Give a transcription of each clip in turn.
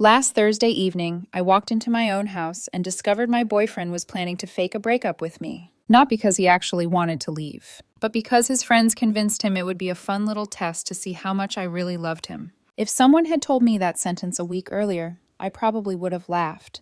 Last Thursday evening, I walked into my own house and discovered my boyfriend was planning to fake a breakup with me. Not because he actually wanted to leave, but because his friends convinced him it would be a fun little test to see how much I really loved him. If someone had told me that sentence a week earlier, I probably would have laughed.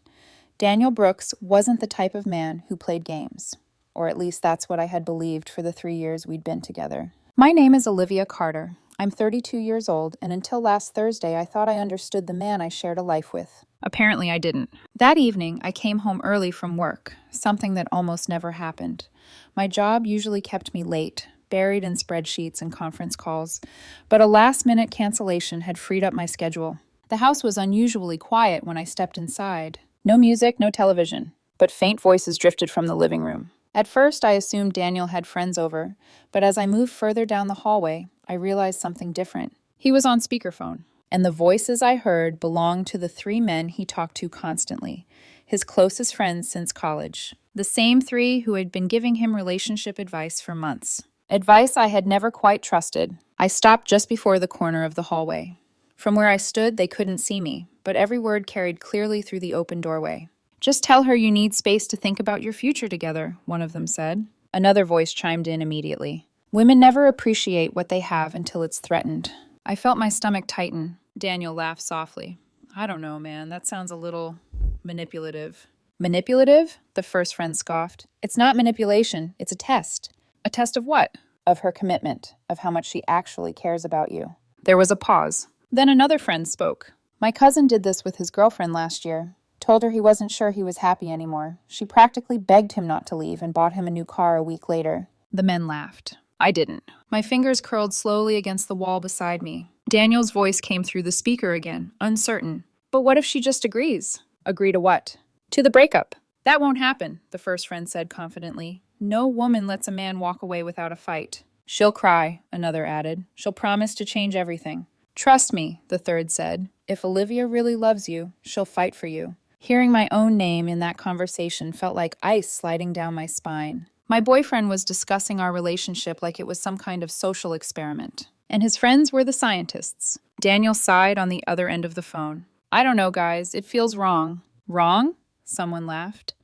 Daniel Brooks wasn't the type of man who played games. Or at least that's what I had believed for the 3 years we'd been together. My name is Olivia Carter. I'm 32 years old, and until last Thursday, I thought I understood the man I shared a life with. Apparently, I didn't. That evening, I came home early from work, something that almost never happened. My job usually kept me late, buried in spreadsheets and conference calls, but a last-minute cancellation had freed up my schedule. The house was unusually quiet when I stepped inside. No music, no television, but faint voices drifted from the living room. At first, I assumed Daniel had friends over, but as I moved further down the hallway, I realized something different. He was on speakerphone, and the voices I heard belonged to the 3 men he talked to constantly, his closest friends since college. The same 3 who had been giving him relationship advice for months. Advice I had never quite trusted. I stopped just before the corner of the hallway. From where I stood, they couldn't see me, but every word carried clearly through the open doorway. "Just tell her you need space to think about your future together," one of them said. Another voice chimed in immediately. "Women never appreciate what they have until it's threatened." I felt my stomach tighten. Daniel laughed softly. "I don't know, man. That sounds a little manipulative." "Manipulative?" the first friend scoffed. "It's not manipulation. It's a test." "A test of what?" "Of her commitment, of how much she actually cares about you." There was a pause. Then another friend spoke. "My cousin did this with his girlfriend last year. Told her he wasn't sure he was happy anymore. She practically begged him not to leave and bought him a new car a week later." The men laughed. I didn't. My fingers curled slowly against the wall beside me. Daniel's voice came through the speaker again, uncertain. "But what if she just agrees?" "Agree to what?" "To the breakup." "That won't happen," the first friend said confidently. "No woman lets a man walk away without a fight." "She'll cry," another added. "She'll promise to change everything." "Trust me," the third said. "If Olivia really loves you, she'll fight for you." Hearing my own name in that conversation felt like ice sliding down my spine. My boyfriend was discussing our relationship like it was some kind of social experiment, and his friends were the scientists. Daniel sighed on the other end of the phone. "I don't know, guys. It feels wrong." "Wrong?" Someone laughed.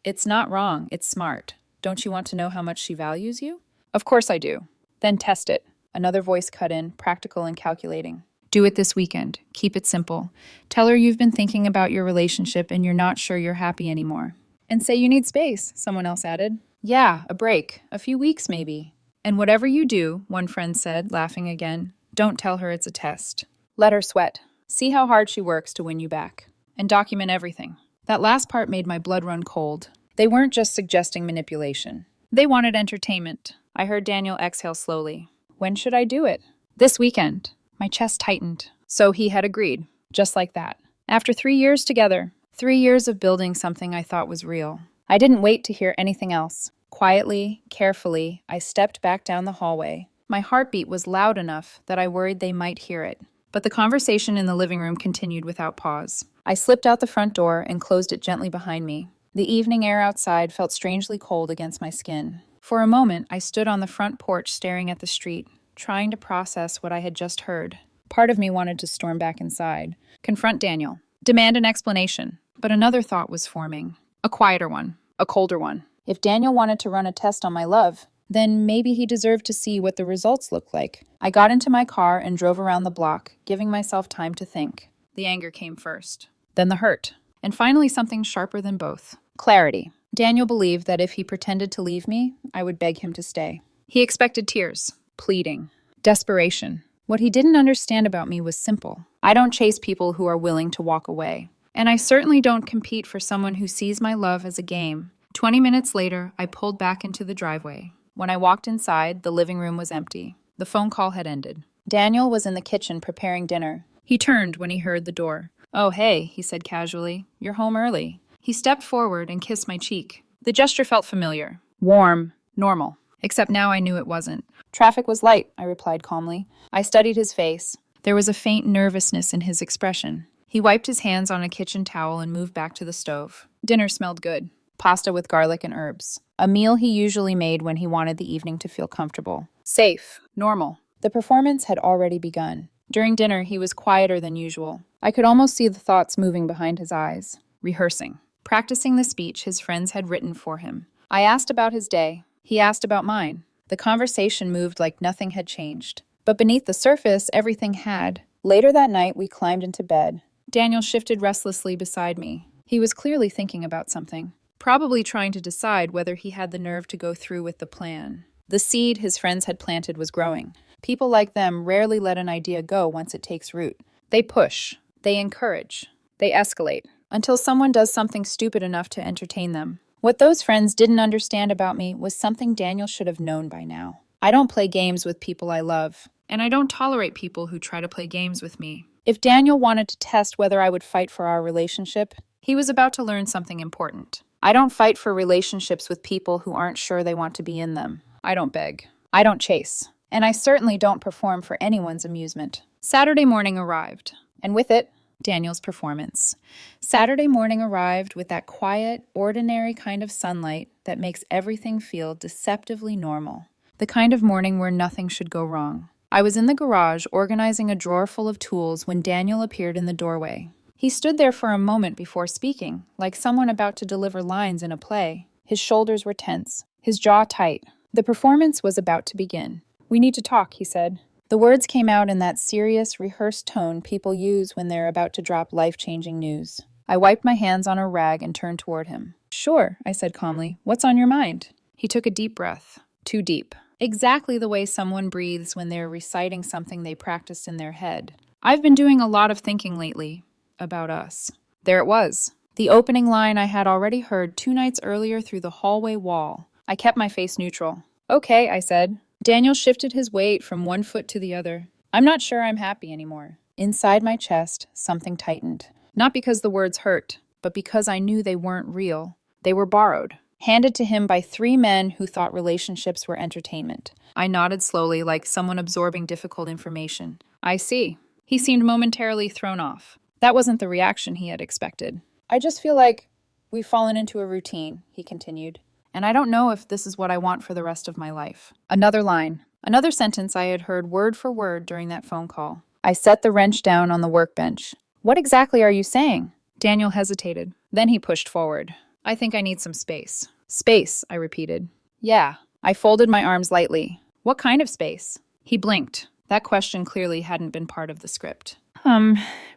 "It's not wrong. It's smart. Don't you want to know how much she values you?" "Of course I do." "Then test it." Another voice cut in, practical and calculating. "Do it this weekend. Keep it simple. Tell her you've been thinking about your relationship and you're not sure you're happy anymore." "And say you need space," someone else added. "Yeah, a break. A few weeks, maybe." "And whatever you do," one friend said, laughing again, "don't tell her it's a test. Let her sweat. See how hard she works to win you back. And document everything." That last part made my blood run cold. They weren't just suggesting manipulation. They wanted entertainment. I heard Daniel exhale slowly. "When should I do it?" "This weekend." My chest tightened. So he had agreed, just like that. After 3 years together, 3 years of building something I thought was real. I didn't wait to hear anything else. Quietly, carefully, I stepped back down the hallway. My heartbeat was loud enough that I worried they might hear it. But the conversation in the living room continued without pause. I slipped out the front door and closed it gently behind me. The evening air outside felt strangely cold against my skin. For a moment, I stood on the front porch staring at the street, trying to process what I had just heard. Part of me wanted to storm back inside, confront Daniel, demand an explanation. But another thought was forming. A quieter one, a colder one. If Daniel wanted to run a test on my love, then maybe he deserved to see what the results looked like. I got into my car and drove around the block, giving myself time to think. The anger came first, then the hurt, and finally something sharper than both. Clarity. Daniel believed that if he pretended to leave me, I would beg him to stay. He expected tears, pleading, desperation. What he didn't understand about me was simple. I don't chase people who are willing to walk away. And I certainly don't compete for someone who sees my love as a game. 20 minutes later, I pulled back into the driveway. When I walked inside, the living room was empty. The phone call had ended. Daniel was in the kitchen preparing dinner. He turned when he heard the door. "Oh, hey," he said casually. "You're home early." He stepped forward and kissed my cheek. The gesture felt familiar, warm, normal. Except now I knew it wasn't. "Traffic was light," I replied calmly. I studied his face. There was a faint nervousness in his expression. He wiped his hands on a kitchen towel and moved back to the stove. Dinner smelled good. Pasta with garlic and herbs. A meal he usually made when he wanted the evening to feel comfortable. Safe. Normal. The performance had already begun. During dinner, he was quieter than usual. I could almost see the thoughts moving behind his eyes, rehearsing, practicing the speech his friends had written for him. I asked about his day. He asked about mine. The conversation moved like nothing had changed. But beneath the surface, everything had. Later that night, we climbed into bed. Daniel shifted restlessly beside me. He was clearly thinking about something, probably trying to decide whether he had the nerve to go through with the plan. The seed his friends had planted was growing. People like them rarely let an idea go once it takes root. They push, they encourage, they escalate, until someone does something stupid enough to entertain them. What those friends didn't understand about me was something Daniel should have known by now. I don't play games with people I love, and I don't tolerate people who try to play games with me. If Daniel wanted to test whether I would fight for our relationship, he was about to learn something important. I don't fight for relationships with people who aren't sure they want to be in them. I don't beg. I don't chase. And I certainly don't perform for anyone's amusement. Saturday morning arrived, and with it, Daniel's performance. Saturday morning arrived with that quiet, ordinary kind of sunlight that makes everything feel deceptively normal. The kind of morning where nothing should go wrong. I was in the garage organizing a drawer full of tools when Daniel appeared in the doorway. He stood there for a moment before speaking, like someone about to deliver lines in a play. His shoulders were tense, his jaw tight. The performance was about to begin. "We need to talk," he said. The words came out in that serious, rehearsed tone people use when they're about to drop life-changing news. I wiped my hands on a rag and turned toward him. "Sure," I said calmly. "What's on your mind?" He took a deep breath. Too deep. Exactly the way someone breathes when they're reciting something they practiced in their head. "I've been doing a lot of thinking lately about us." There it was. The opening line I had already heard 2 nights earlier through the hallway wall. I kept my face neutral. "Okay," I said. Daniel shifted his weight from one foot to the other. "I'm not sure I'm happy anymore." Inside my chest, something tightened. Not because the words hurt, but because I knew they weren't real. They were borrowed, handed to him by 3 men who thought relationships were entertainment. I nodded slowly, like someone absorbing difficult information. "I see." He seemed momentarily thrown off. That wasn't the reaction he had expected. "I just feel like we've fallen into a routine," he continued. "And I don't know if this is what I want for the rest of my life." Another line. Another sentence I had heard word for word during that phone call. I set the wrench down on the workbench. "What exactly are you saying?" Daniel hesitated. Then he pushed forward. "I think I need some space." "Space," I repeated. "Yeah." I folded my arms lightly. "What kind of space?" He blinked. That question clearly hadn't been part of the script.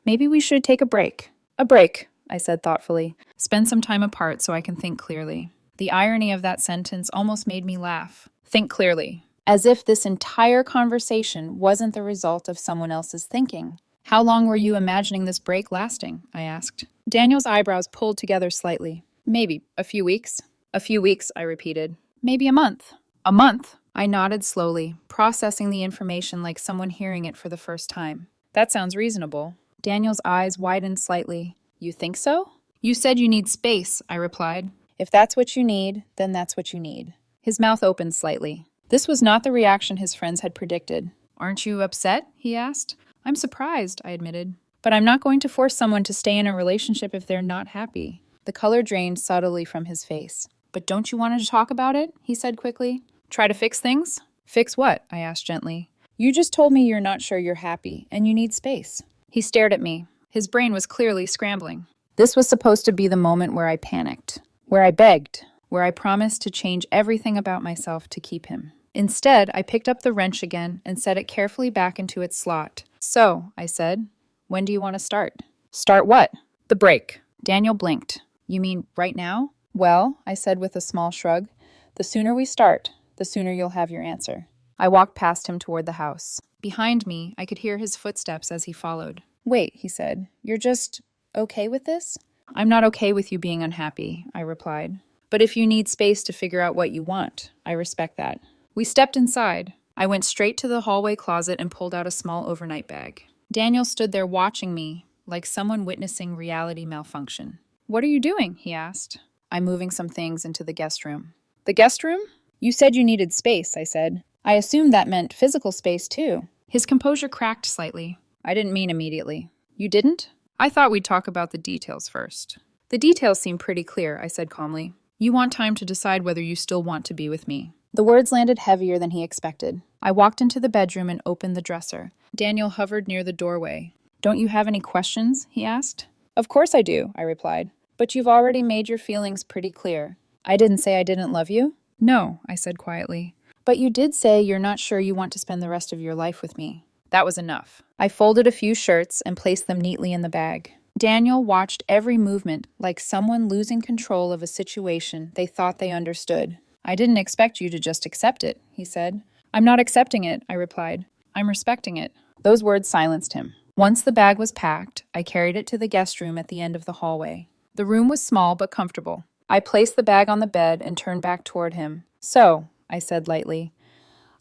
Maybe we should take a break." "A break," I said thoughtfully. "Spend some time apart so I can think clearly." The irony of that sentence almost made me laugh. Think clearly. As if this entire conversation wasn't the result of someone else's thinking. "How long were you imagining this break lasting?" I asked. Daniel's eyebrows pulled together slightly. "Maybe a few weeks." "A few weeks," I repeated. "Maybe a month." "A month?" I nodded slowly, processing the information like someone hearing it for the first time. "That sounds reasonable." Daniel's eyes widened slightly. "You think so?" "You said you need space," I replied. "If that's what you need, then that's what you need." His mouth opened slightly. This was not the reaction his friends had predicted. "Aren't you upset?" he asked. "I'm surprised," I admitted. "But I'm not going to force someone to stay in a relationship if they're not happy." The color drained subtly from his face. "But don't you want to talk about it?" he said quickly. "Try to fix things?" "Fix what?" I asked gently. "You just told me you're not sure you're happy, and you need space." He stared at me. His brain was clearly scrambling. This was supposed to be the moment where I panicked. Where I begged, where I promised to change everything about myself to keep him. Instead, I picked up the wrench again and set it carefully back into its slot. "So," I said, "when do you want to start?" "Start what?" "The break." Daniel blinked. "You mean right now?" "Well," I said with a small shrug, "the sooner we start, the sooner you'll have your answer." I walked past him toward the house. Behind me, I could hear his footsteps as he followed. "Wait," he said, "you're just okay with this?" "I'm not okay with you being unhappy," I replied. "But if you need space to figure out what you want, I respect that." We stepped inside. I went straight to the hallway closet and pulled out a small overnight bag. Daniel stood there watching me, like someone witnessing reality malfunction. "What are you doing?" he asked. "I'm moving some things into the guest room." "The guest room?" "You said you needed space," I said. "I assumed that meant physical space, too." His composure cracked slightly. "I didn't mean immediately." "You didn't?" "I thought we'd talk about the details first." "The details seem pretty clear," I said calmly. "You want time to decide whether you still want to be with me." The words landed heavier than he expected. I walked into the bedroom and opened the dresser. Daniel hovered near the doorway. "Don't you have any questions?" he asked. "Of course I do," I replied. "But you've already made your feelings pretty clear." "I didn't say I didn't love you?" "No," I said quietly. "But you did say you're not sure you want to spend the rest of your life with me." That was enough. I folded a few shirts and placed them neatly in the bag. Daniel watched every movement like someone losing control of a situation they thought they understood. "I didn't expect you to just accept it," he said. "I'm not accepting it," I replied. "I'm respecting it." Those words silenced him. Once the bag was packed, I carried it to the guest room at the end of the hallway. The room was small but comfortable. I placed the bag on the bed and turned back toward him. "So," I said lightly,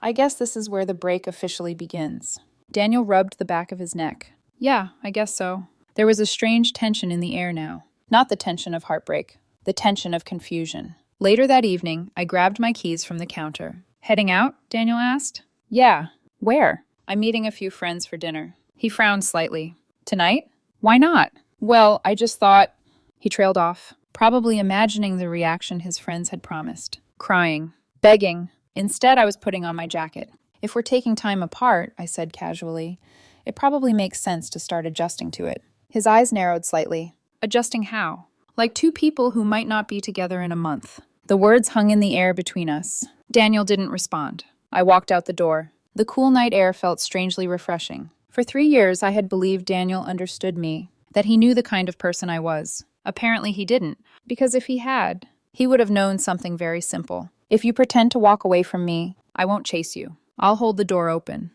"I guess this is where the break officially begins." Daniel rubbed the back of his neck. "Yeah, I guess so." There was a strange tension in the air now. Not the tension of heartbreak, the tension of confusion. Later that evening, I grabbed my keys from the counter. "Heading out?" Daniel asked. "Yeah." "Where?" "I'm meeting a few friends for dinner." He frowned slightly. "Tonight?" "Why not?" "Well, I just thought—" He trailed off, probably imagining the reaction his friends had promised. Crying. Begging. Instead, I was putting on my jacket. "If we're taking time apart," I said casually, "it probably makes sense to start adjusting to it." His eyes narrowed slightly. "Adjusting how?" "Like two people who might not be together in a month." The words hung in the air between us. Daniel didn't respond. I walked out the door. The cool night air felt strangely refreshing. For 3 years, I had believed Daniel understood me, that he knew the kind of person I was. Apparently he didn't, because if he had, he would have known something very simple. If you pretend to walk away from me, I won't chase you. I'll hold the door open.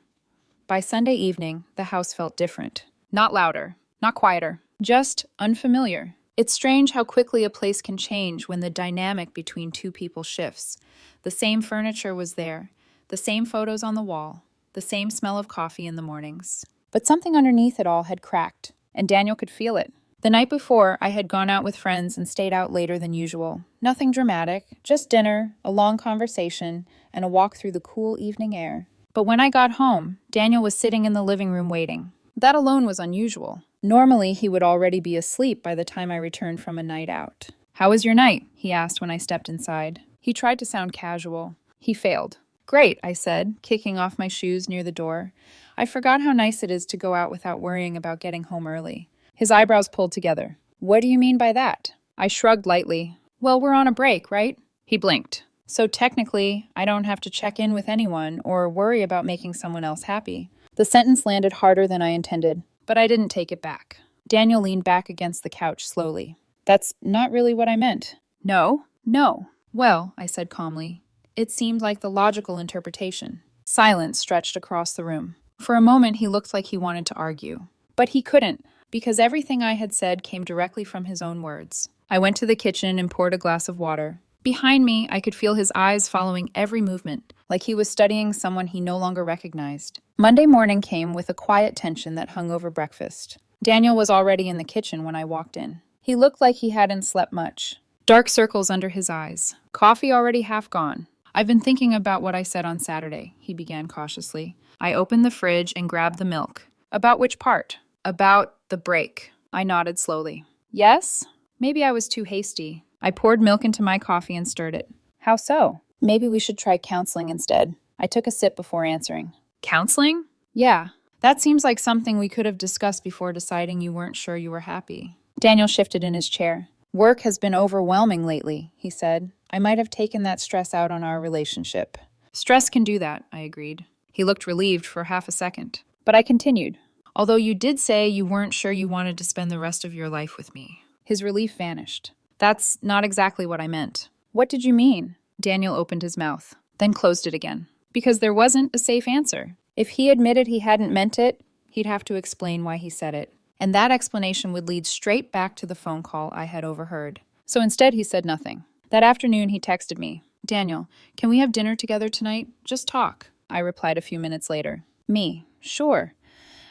By Sunday evening, the house felt different. Not louder, not quieter, just unfamiliar. It's strange how quickly a place can change when the dynamic between two people shifts. The same furniture was there, the same photos on the wall, the same smell of coffee in the mornings. But something underneath it all had cracked, and Daniel could feel it. The night before, I had gone out with friends and stayed out later than usual. Nothing dramatic, just dinner, a long conversation, and a walk through the cool evening air. But when I got home, Daniel was sitting in the living room waiting. That alone was unusual. Normally, he would already be asleep by the time I returned from a night out. "How was your night?" he asked when I stepped inside. He tried to sound casual. He failed. "Great," I said, kicking off my shoes near the door. I forgot how nice it is to go out without worrying about getting home early. His eyebrows pulled together. "What do you mean by that?" I shrugged lightly. "Well, we're on a break, right?" He blinked. "So technically, I don't have to check in with anyone or worry about making someone else happy." The sentence landed harder than I intended, but I didn't take it back. Daniel leaned back against the couch slowly. "That's not really what I meant." "No?" "No." "Well," I said calmly, "it seemed like the logical interpretation." Silence stretched across the room. For a moment, he looked like he wanted to argue. But he couldn't, because everything I had said came directly from his own words. I went to the kitchen and poured a glass of water. Behind me, I could feel his eyes following every movement, like he was studying someone he no longer recognized. Monday morning came with a quiet tension that hung over breakfast. Daniel was already in the kitchen when I walked in. He looked like he hadn't slept much. Dark circles under his eyes. Coffee already half gone. "I've been thinking about what I said on Saturday," he began cautiously. I opened the fridge and grabbed the milk. "About which part?" "About the break." I nodded slowly. "Yes?" Maybe I was too hasty. I poured milk into my coffee and stirred it. "How so?" "Maybe we should try counseling instead." I took a sip before answering. "Counseling?" "Yeah. That seems like something we could have discussed before deciding you weren't sure you were happy." Daniel shifted in his chair. "Work has been overwhelming lately," he said. "I might have taken that stress out on our relationship." "Stress can do that," I agreed. He looked relieved for half a second. But I continued. "Although you did say you weren't sure you wanted to spend the rest of your life with me." His relief vanished. "That's not exactly what I meant." "What did you mean?" Daniel opened his mouth, then closed it again. Because there wasn't a safe answer. If he admitted he hadn't meant it, he'd have to explain why he said it. And that explanation would lead straight back to the phone call I had overheard. So instead, he said nothing. That afternoon, he texted me. "Daniel, can we have dinner together tonight? Just talk." I replied a few minutes later. "Me, sure.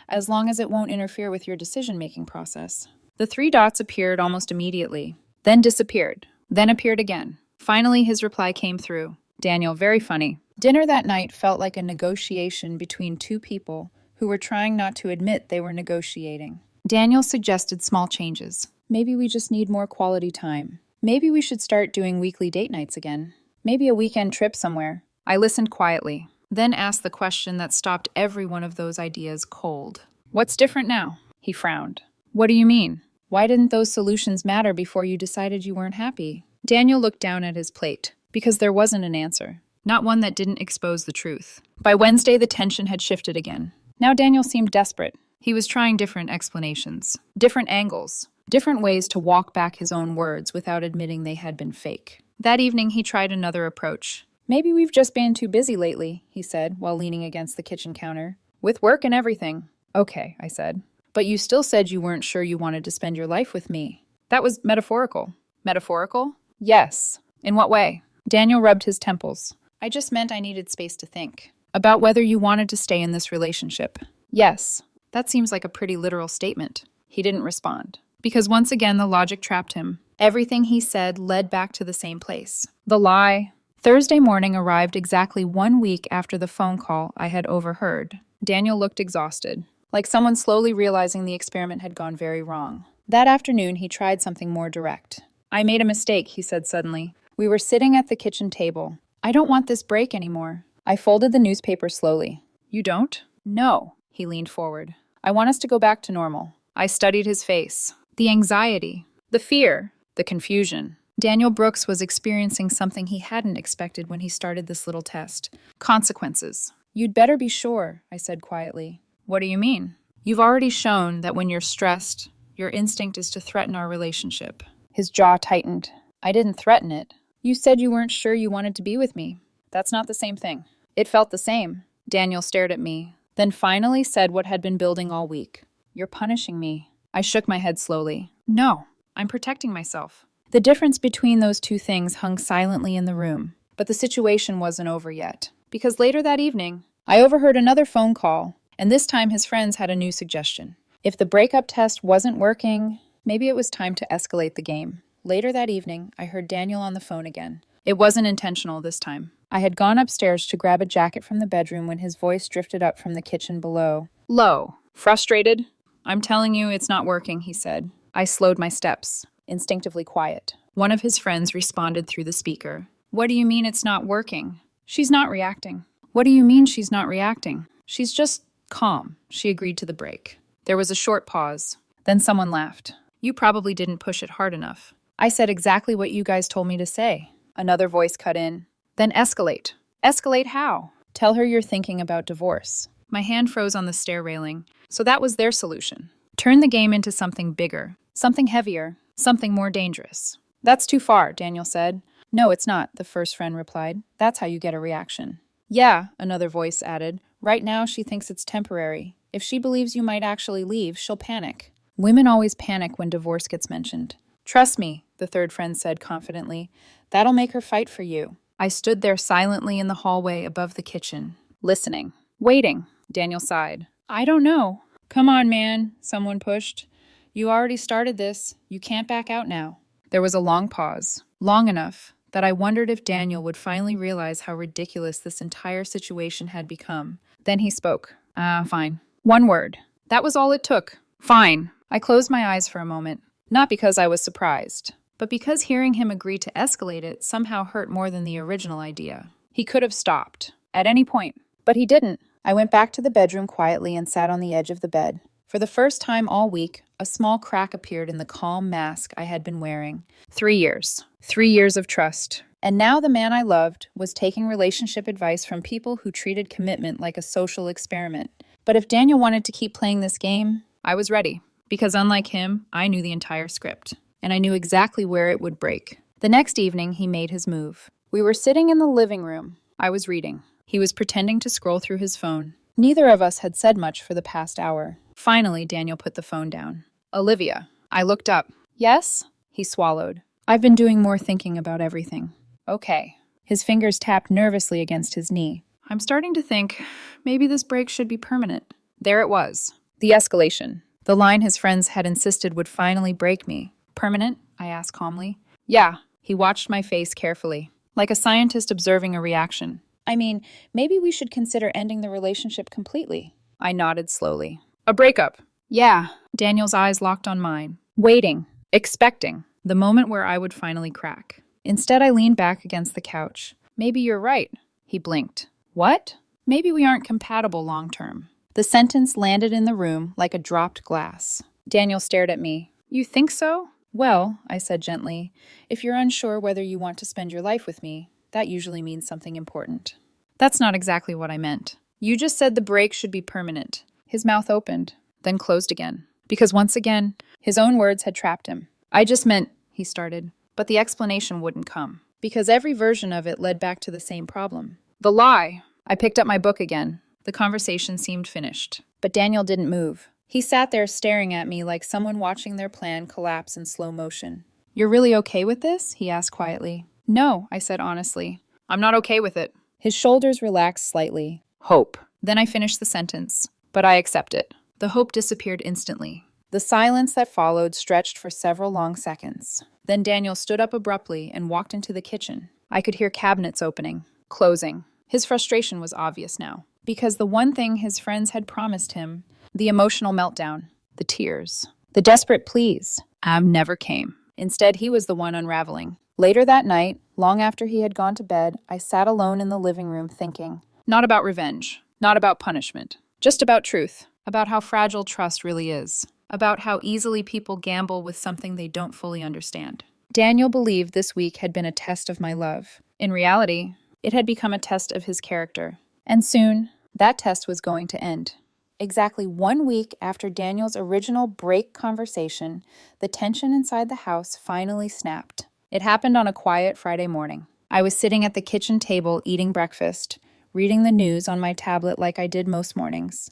As long as it won't interfere with your decision-making process." The 3 dots appeared almost immediately, then disappeared, then appeared again. Finally, his reply came through. "Daniel, very funny." Dinner that night felt like a negotiation between 2 people who were trying not to admit they were negotiating. Daniel suggested small changes. Maybe we just need more quality time. Maybe we should start doing weekly date nights again. Maybe a weekend trip somewhere. I listened quietly, then asked the question that stopped every one of those ideas cold. What's different now? He frowned. What do you mean? Why didn't those solutions matter before you decided you weren't happy? Daniel looked down at his plate, because there wasn't an answer. Not one that didn't expose the truth. By Wednesday, the tension had shifted again. Now Daniel seemed desperate. He was trying different explanations, different angles, different ways to walk back his own words without admitting they had been fake. That evening, he tried another approach. Maybe we've just been too busy lately, he said, while leaning against the kitchen counter. With work and everything. Okay, I said. But you still said you weren't sure you wanted to spend your life with me. That was metaphorical. Metaphorical? Yes. In what way? Daniel rubbed his temples. I just meant I needed space to think. About whether you wanted to stay in this relationship. Yes. That seems like a pretty literal statement. He didn't respond. Because once again, the logic trapped him. Everything he said led back to the same place. The lie. Thursday morning arrived exactly 1 week after the phone call I had overheard. Daniel looked exhausted, like someone slowly realizing the experiment had gone very wrong. That afternoon, he tried something more direct. I made a mistake, he said suddenly. We were sitting at the kitchen table. I don't want this break anymore. I folded the newspaper slowly. You don't? No. He leaned forward. I want us to go back to normal. I studied his face. The anxiety, the fear, the confusion. Daniel Brooks was experiencing something he hadn't expected when he started this little test. Consequences. You'd better be sure, I said quietly. What do you mean? You've already shown that when you're stressed, your instinct is to threaten our relationship. His jaw tightened. I didn't threaten it. You said you weren't sure you wanted to be with me. That's not the same thing. It felt the same. Daniel stared at me, then finally said what had been building all week. You're punishing me. I shook my head slowly. No, I'm protecting myself. The difference between those two things hung silently in the room, but the situation wasn't over yet. Because later that evening, I overheard another phone call, and this time his friends had a new suggestion. If the breakup test wasn't working, maybe it was time to escalate the game. Later that evening, I heard Daniel on the phone again. It wasn't intentional this time. I had gone upstairs to grab a jacket from the bedroom when his voice drifted up from the kitchen below. Low. Frustrated? I'm telling you, it's not working, he said. I slowed my steps, instinctively quiet. One of his friends responded through the speaker. What do you mean it's not working? She's not reacting. What do you mean she's not reacting? She's just calm. She agreed to the break. There was a short pause. Then someone laughed. You probably didn't push it hard enough. I said exactly what you guys told me to say. Another voice cut in. Then escalate. Escalate how? Tell her you're thinking about divorce. My hand froze on the stair railing. So that was their solution. Turn the game into something bigger, something heavier, something more dangerous. That's too far, Daniel said. No, it's not, the first friend replied. That's how you get a reaction. Yeah, another voice added. Right now she thinks it's temporary. If she believes you might actually leave, she'll panic. Women always panic when divorce gets mentioned. Trust me, the third friend said confidently. That'll make her fight for you. I stood there silently in the hallway above the kitchen, listening, waiting. Daniel sighed. I don't know. Come on, man, someone pushed. You already started this. You can't back out now. There was a long pause, long enough that I wondered if Daniel would finally realize how ridiculous this entire situation had become. Then he spoke. Fine. One word. That was all it took. Fine. I closed my eyes for a moment, not because I was surprised, but because hearing him agree to escalate it somehow hurt more than the original idea. He could have stopped, at any point, but he didn't. I went back to the bedroom quietly and sat on the edge of the bed. For the first time all week, a small crack appeared in the calm mask I had been wearing. 3 years. 3 years of trust. And now the man I loved was taking relationship advice from people who treated commitment like a social experiment. But if Daniel wanted to keep playing this game, I was ready. Because unlike him, I knew the entire script. And I knew exactly where it would break. The next evening, he made his move. We were sitting in the living room. I was reading. He was pretending to scroll through his phone. Neither of us had said much for the past hour. Finally, Daniel put the phone down. Olivia. I looked up. Yes? He swallowed. I've been doing more thinking about everything. Okay. His fingers tapped nervously against his knee. I'm starting to think maybe this break should be permanent. There it was. The escalation. The line his friends had insisted would finally break me. Permanent? I asked calmly. Yeah. He watched my face carefully, like a scientist observing a reaction. I mean, maybe we should consider ending the relationship completely. I nodded slowly. A breakup. Yeah. Daniel's eyes locked on mine. Waiting. Expecting. The moment where I would finally crack. Instead, I leaned back against the couch. Maybe you're right. He blinked. What? Maybe we aren't compatible long term. The sentence landed in the room like a dropped glass. Daniel stared at me. You think so? Well, I said gently, if you're unsure whether you want to spend your life with me, that usually means something important. That's not exactly what I meant. You just said the break should be permanent. His mouth opened, then closed again. Because once again, his own words had trapped him. I just meant, he started, but the explanation wouldn't come. Because every version of it led back to the same problem. The lie. I picked up my book again. The conversation seemed finished. But Daniel didn't move. He sat there staring at me like someone watching their plan collapse in slow motion. You're really okay with this? He asked quietly. No, I said honestly. I'm not okay with it. His shoulders relaxed slightly. Hope. Then I finished the sentence. But I accept it. The hope disappeared instantly. The silence that followed stretched for several long seconds. Then Daniel stood up abruptly and walked into the kitchen. I could hear cabinets opening, closing. His frustration was obvious now. Because the one thing his friends had promised him, the emotional meltdown, the tears, the desperate pleas, never came. Instead, he was the one unraveling. Later that night, long after he had gone to bed, I sat alone in the living room thinking. Not about revenge, not about punishment, just about truth, about how fragile trust really is, about how easily people gamble with something they don't fully understand. Daniel believed this week had been a test of my love. In reality, it had become a test of his character. And soon, that test was going to end. Exactly 1 week after Daniel's original break conversation, the tension inside the house finally snapped. It happened on a quiet Friday morning. I was sitting at the kitchen table eating breakfast, reading the news on my tablet like I did most mornings.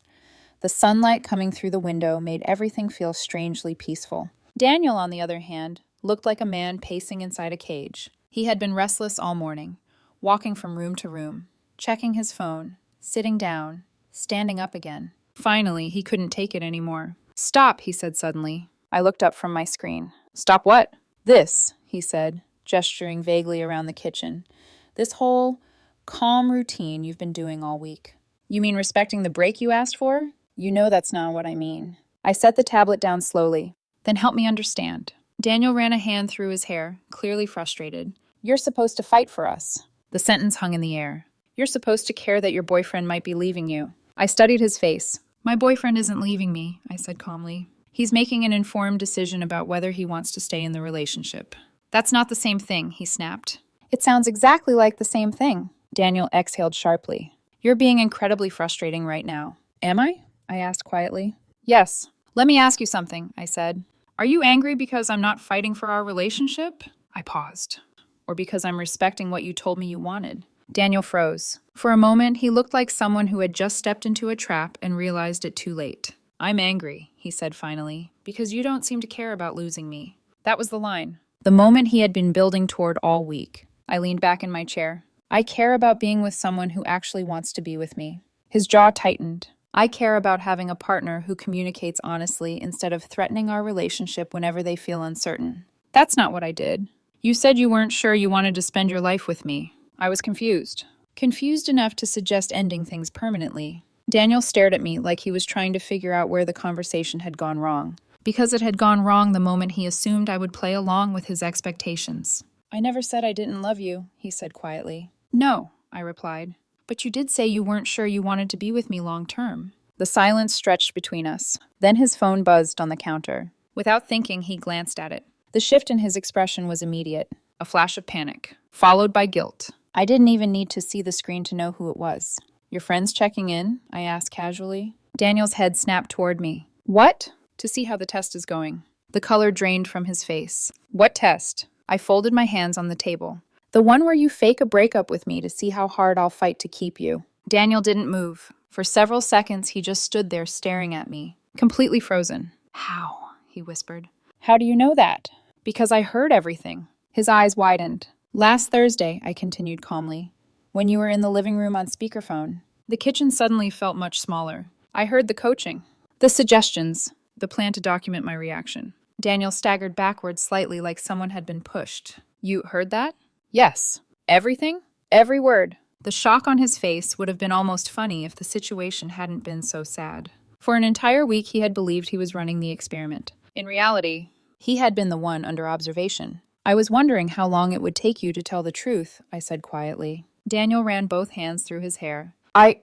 The sunlight coming through the window made everything feel strangely peaceful. Daniel, on the other hand, looked like a man pacing inside a cage. He had been restless all morning, walking from room to room, checking his phone, sitting down, standing up again. Finally, he couldn't take it anymore. Stop, he said suddenly. I looked up from my screen. Stop what? This, he said, gesturing vaguely around the kitchen. This whole calm routine you've been doing all week. You mean respecting the break you asked for? You know that's not what I mean. I set the tablet down slowly. Then help me understand. Daniel ran a hand through his hair, clearly frustrated. You're supposed to fight for us. The sentence hung in the air. You're supposed to care that your boyfriend might be leaving you. I studied his face. My boyfriend isn't leaving me, I said calmly. He's making an informed decision about whether he wants to stay in the relationship. That's not the same thing, he snapped. It sounds exactly like the same thing. Daniel exhaled sharply. You're being incredibly frustrating right now. Am I? I asked quietly. Yes. Let me ask you something, I said. Are you angry because I'm not fighting for our relationship? I paused. Or because I'm respecting what you told me you wanted? Daniel froze. For a moment, he looked like someone who had just stepped into a trap and realized it too late. I'm angry, he said finally, because you don't seem to care about losing me. That was the line. The moment he had been building toward all week. I leaned back in my chair. I care about being with someone who actually wants to be with me. His jaw tightened. I care about having a partner who communicates honestly instead of threatening our relationship whenever they feel uncertain. That's not what I did. You said you weren't sure you wanted to spend your life with me. I was confused. Confused enough to suggest ending things permanently. Daniel stared at me like he was trying to figure out where the conversation had gone wrong. Because it had gone wrong the moment he assumed I would play along with his expectations. I never said I didn't love you, he said quietly. No, I replied. But you did say you weren't sure you wanted to be with me long term. The silence stretched between us. Then his phone buzzed on the counter. Without thinking, he glanced at it. The shift in his expression was immediate. A flash of panic, followed by guilt. I didn't even need to see the screen to know who it was. Your friend's checking in? I asked casually. Daniel's head snapped toward me. What? To see how the test is going. The color drained from his face. What test? I folded my hands on the table. The one where you fake a breakup with me to see how hard I'll fight to keep you. Daniel didn't move. For several seconds, he just stood there staring at me, completely frozen. How? He whispered. How do you know that? Because I heard everything. His eyes widened. Last Thursday, I continued calmly, when you were in the living room on speakerphone, the kitchen suddenly felt much smaller. I heard the coaching, the suggestions, the plan to document my reaction. Daniel staggered backwards slightly like someone had been pushed. You heard that? Yes. Everything? Every word. The shock on his face would have been almost funny if the situation hadn't been so sad. For an entire week, he had believed he was running the experiment. In reality, he had been the one under observation. I was wondering how long it would take you to tell the truth, I said quietly. Daniel ran both hands through his hair.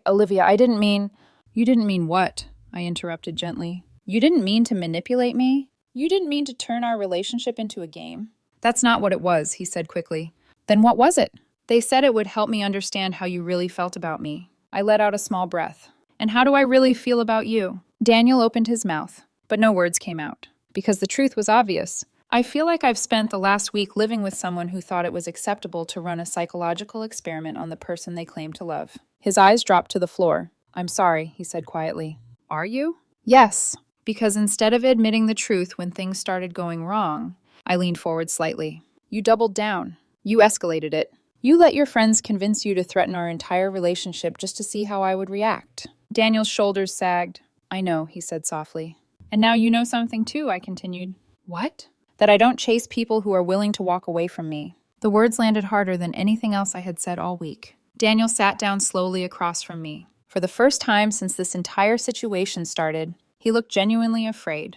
Olivia, I didn't mean. You didn't mean what? I interrupted gently. You didn't mean to manipulate me? You didn't mean to turn our relationship into a game? That's not what it was, he said quickly. Then what was it? They said it would help me understand how you really felt about me. I let out a small breath. And how do I really feel about you? Daniel opened his mouth, but no words came out, because the truth was obvious. I feel like I've spent the last week living with someone who thought it was acceptable to run a psychological experiment on the person they claimed to love. His eyes dropped to the floor. I'm sorry, he said quietly. Are you? Yes, because instead of admitting the truth when things started going wrong, I leaned forward slightly. You doubled down. You escalated it. You let your friends convince you to threaten our entire relationship just to see how I would react. Daniel's shoulders sagged. I know, he said softly. And now you know something too, I continued. What? That I don't chase people who are willing to walk away from me. The words landed harder than anything else I had said all week. Daniel sat down slowly across from me. For the first time since this entire situation started, he looked genuinely afraid.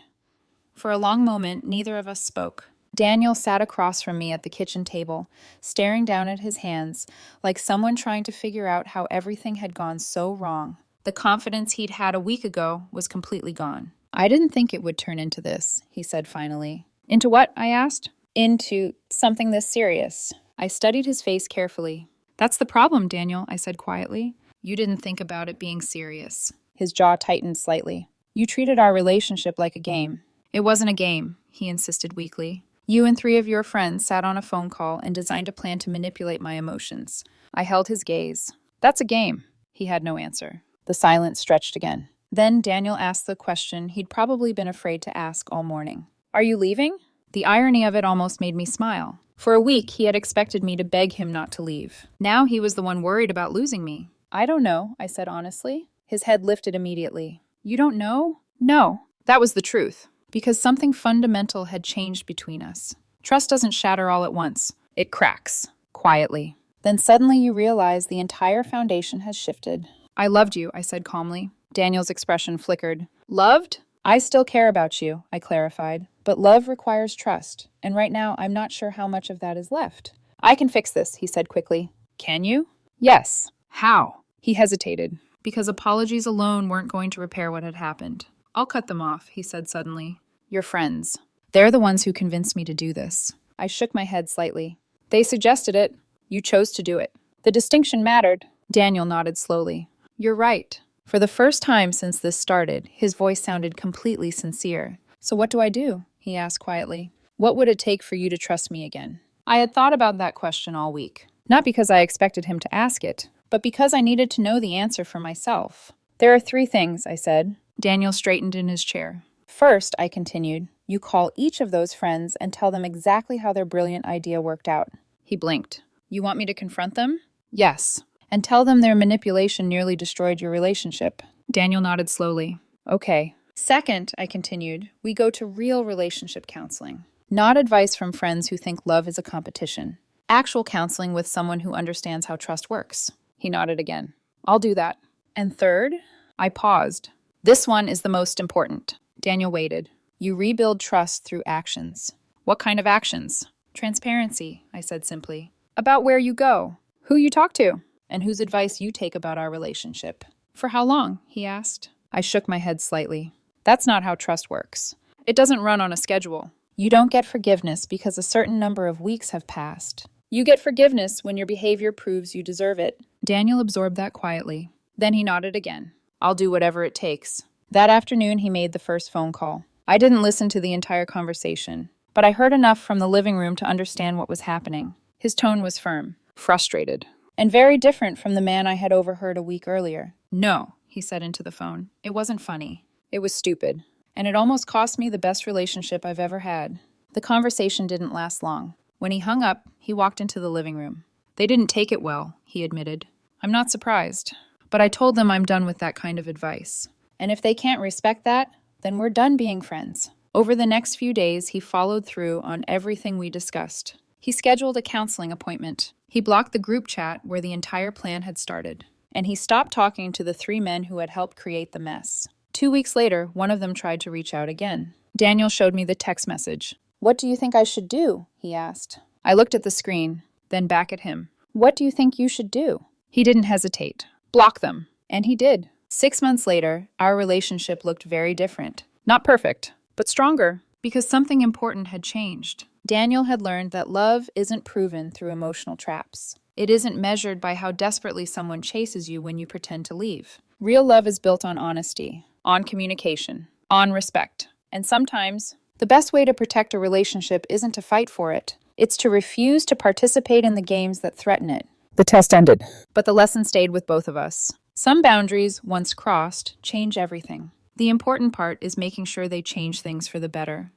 For a long moment, neither of us spoke. Daniel sat across from me at the kitchen table, staring down at his hands, like someone trying to figure out how everything had gone so wrong. The confidence he'd had a week ago was completely gone. I didn't think it would turn into this, he said finally. Into what? I asked. Into something this serious. I studied his face carefully. That's the problem, Daniel, I said quietly. You didn't think about it being serious. His jaw tightened slightly. You treated our relationship like a game. It wasn't a game, he insisted weakly. You and 3 of your friends sat on a phone call and designed a plan to manipulate my emotions. I held his gaze. That's a game. He had no answer. The silence stretched again. Then Daniel asked the question he'd probably been afraid to ask all morning. Are you leaving? The irony of it almost made me smile. For a week, he had expected me to beg him not to leave. Now he was the one worried about losing me. I don't know, I said honestly. His head lifted immediately. You don't know? No. That was the truth. Because something fundamental had changed between us. Trust doesn't shatter all at once. It cracks. Quietly. Then suddenly you realize the entire foundation has shifted. I loved you, I said calmly. Daniel's expression flickered. Loved? I still care about you, I clarified. But love requires trust. And right now, I'm not sure how much of that is left. I can fix this, he said quickly. Can you? Yes. How? He hesitated. Because apologies alone weren't going to repair what had happened. I'll cut them off, he said suddenly. Your friends. They're the ones who convinced me to do this. I shook my head slightly. They suggested it. You chose to do it. The distinction mattered. Daniel nodded slowly. You're right. For the first time since this started, his voice sounded completely sincere. So what do I do? He asked quietly. What would it take for you to trust me again? I had thought about that question all week. Not because I expected him to ask it, but because I needed to know the answer for myself. There are 3 things, I said. Daniel straightened in his chair. First, I continued, you call each of those friends and tell them exactly how their brilliant idea worked out. He blinked. You want me to confront them? Yes. And tell them their manipulation nearly destroyed your relationship. Daniel nodded slowly. Okay. Second, I continued, we go to real relationship counseling. Not advice from friends who think love is a competition. Actual counseling with someone who understands how trust works. He nodded again. I'll do that. And third, I paused. This one is the most important. Daniel waited. You rebuild trust through actions. What kind of actions? Transparency, I said simply. About where you go, who you talk to, and whose advice you take about our relationship. For how long? He asked. I shook my head slightly. That's not how trust works. It doesn't run on a schedule. You don't get forgiveness because a certain number of weeks have passed. You get forgiveness when your behavior proves you deserve it. Daniel absorbed that quietly. Then he nodded again. I'll do whatever it takes. That afternoon, he made the first phone call. I didn't listen to the entire conversation, but I heard enough from the living room to understand what was happening. His tone was firm, frustrated, and very different from the man I had overheard a week earlier. No, he said into the phone. It wasn't funny. It was stupid. And it almost cost me the best relationship I've ever had. The conversation didn't last long. When he hung up, he walked into the living room. They didn't take it well, he admitted. I'm not surprised. But I told them I'm done with that kind of advice. And if they can't respect that, then we're done being friends. Over the next few days, he followed through on everything we discussed. He scheduled a counseling appointment. He blocked the group chat where the entire plan had started. And he stopped talking to the 3 men who had helped create the mess. 2 weeks later, one of them tried to reach out again. Daniel showed me the text message. What do you think I should do? He asked. I looked at the screen, then back at him. What do you think you should do? He didn't hesitate. Block them. And he did. 6 months later, our relationship looked very different. Not perfect, but stronger, because something important had changed. Daniel had learned that love isn't proven through emotional traps. It isn't measured by how desperately someone chases you when you pretend to leave. Real love is built on honesty, on communication, on respect. And sometimes, the best way to protect a relationship isn't to fight for it. It's to refuse to participate in the games that threaten it. The test ended. But the lesson stayed with both of us. Some boundaries, once crossed, change everything. The important part is making sure they change things for the better.